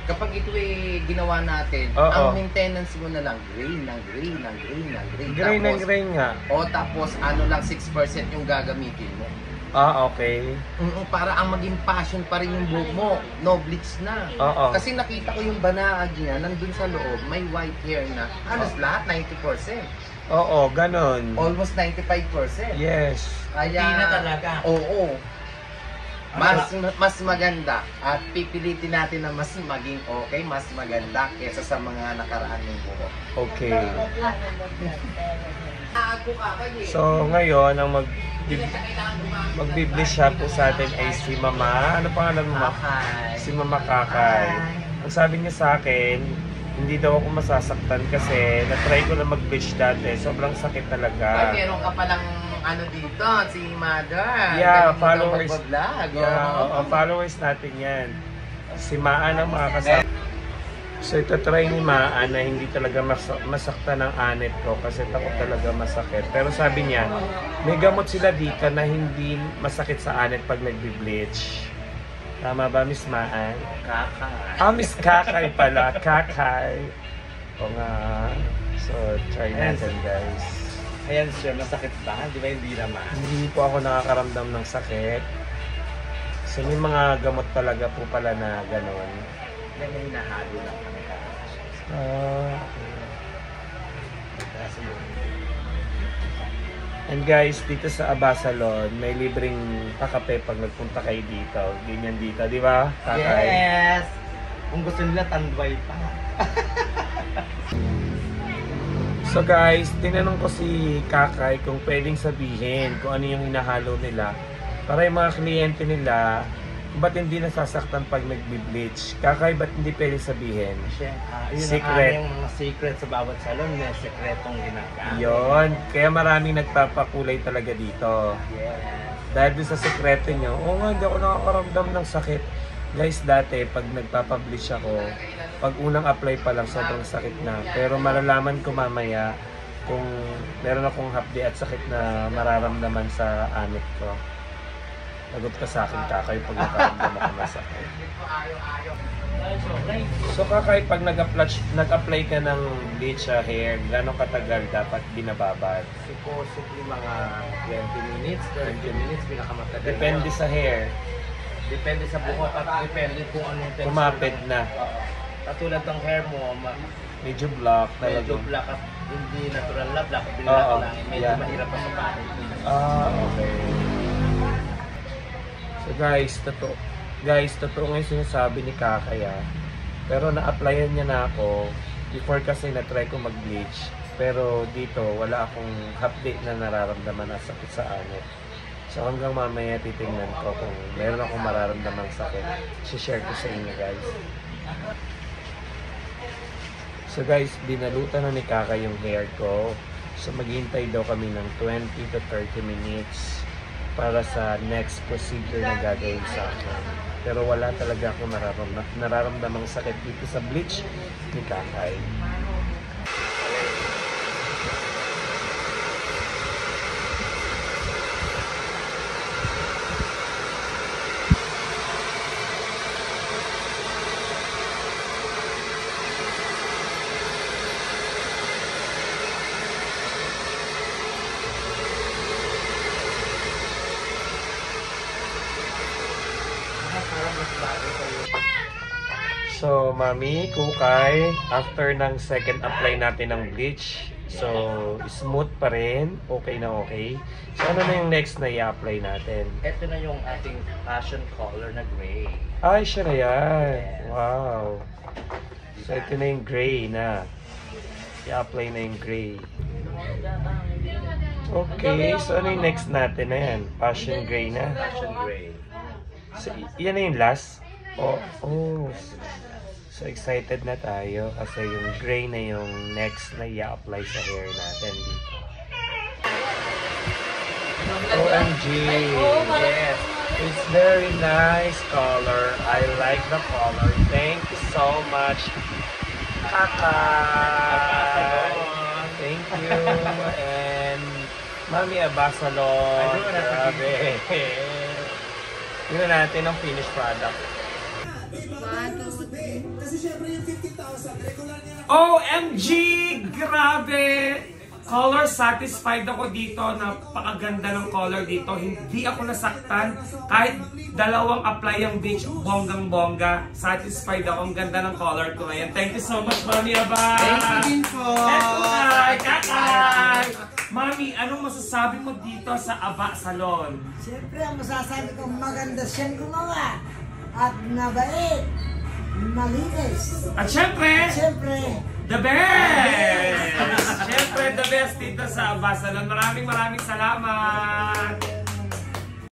kapag ito ay ginawa natin, ang maintenance mo na lang, gray. Gray ng gray nga. Tapos ano lang, 6% yung gagamitin mo. Okay. Para ang maging passion pa rin yung buhok mo. No bleach na. Kasi nakita ko yung banaag niya, nandun sa loob, may white hair na. Halos lahat, 90%. Ganon. Almost 95%. Yes. Kaya, na talaga. Mas maganda at pipilitin natin na mas maging okay, mas maganda kaysa sa mga nakaraan ng buhok. Okay. So ngayon ang magbi-bleach siya po sa atin ay si Mama. Ano pangalan mo? Si Mama Kakay. Ang sabi niya sa akin, hindi daw ako masasaktan kasi na-try ko na mag-bleach dati. Sobrang sakit talaga. Ay, meron ka palang ano dito, si Mother. Yeah, followers. Followers natin yan. Si Maan ang mga kasama. So ito try ni Maan na hindi talaga masaktan ng anit ko kasi takot talaga masakit. Pero sabi niya, may gamot sila dito na hindi masakit sa anit pag nagbi-bleach. Tama ba, Miss Maan? Kakay. Miss Kakay pala. Kakay. O nga. So, try natin, guys. Ayan sir, masakit ba? Di ba hindi naman? Hindi po ako nakakaramdam ng sakit. So, may mga gamot talaga po pala na gano'n. May hinahalo lang kami. And guys, dito sa Abasalon, may libreng pakape pag nagpunta kayo dito. Ganyan dito, di ba? Yes! Kung gusto nila, tanduay pa. So guys, tinanong ko si Kakay kung pwedeng sabihin kung ano yung hinahalo nila para yung mga kliyente nila ba't hindi nasasaktan pag nagbi-bleach. Kakay, ba't hindi pwedeng sabihin? Secret. Yung mga secret sa bawat salon, may sekretong ginagamit. Yun. Kaya maraming nagpapakulay talaga dito. Yes. Dahil doon sa sekreto nyo, nga, hindi ako nakakaramdam ng sakit. Guys, dati, pag nagpapableach ako, pag unang apply pa lang, sobrang sakit na. Pero malalaman ko mamaya kung meron akong hapdi at sakit na mararamdaman sa anit ko. Lagot ka sa akin, Kakay, pag nakaramdam ako na sakit. So, Kakay, pag nag-apply ka ng bleach sa hair, gano'ng katagal dapat binababad? Supposedly mga 20 minutes, 30 minutes, pinakamatagal. Depende sa hair. Depende sa buhok at depende kung anong texture. Kumapit na. Katulad ng hair mo, Medyo black talaga. medyo black at hindi natural na black, black lang. Medyo mahirap pa sa panit. Okay. So guys, totoo nga yung sinasabi ni Kakay. Pero na-applyan niya na ako before kasi na-try ko mag-bleach. Pero dito, wala akong hapdi na nararamdaman na sakit sa anit. So hanggang mamaya titingnan ko kung meron akong mararamdaman sakit. I-share ko sa inyo, guys. So guys, binalutan na ni Kakay yung hair ko. So maghihintay daw kami ng 20 to 30 minutes para sa next procedure na gagawin sa akin. Pero wala talaga akong nararamdamang sakit dito sa bleach ni Kakay. So, Mami, Kukay, after ng second apply natin ng bleach, so, smooth pa rin, okay na okay. So, ano na yung next na i-apply natin? Ito na yung ating passion color na gray. Ay, siya na yan. Wow. So, ito na yung gray na. I-apply na yung gray. Okay, so ano yung next natin na yan? Passion gray na. Passion gray. So, yan na yung last? Oh. So, excited na tayo kasi yung gray na yung next na i-apply sa hair natin dito. OMG! Yes! It's very nice color. I like the color. Thank you so much, Kakay! Thank you! And Mami Abasalon! Grabe! Tingnan natin ang finished product. 1, 2, 3. OMG! Grabe! Color satisfied ako dito. Napakaganda ng color dito. Hindi ako nasaktan. Kahit dalawang apply ang beach, bonggang-bongga. Satisfied ako. Ang ganda ng color ko ngayon. Thank you so much, Mami Aba! Thank you din po! Eto na, kakay! Mami, anong masasabi mo dito sa Aba Salon? Siyempre, ang masasabi ko, maganda siyang gumawa. At mabait. Malinis. At syempre, Siyempre, the best! Syempre, the best dito sa Aba Salon. Maraming salamat!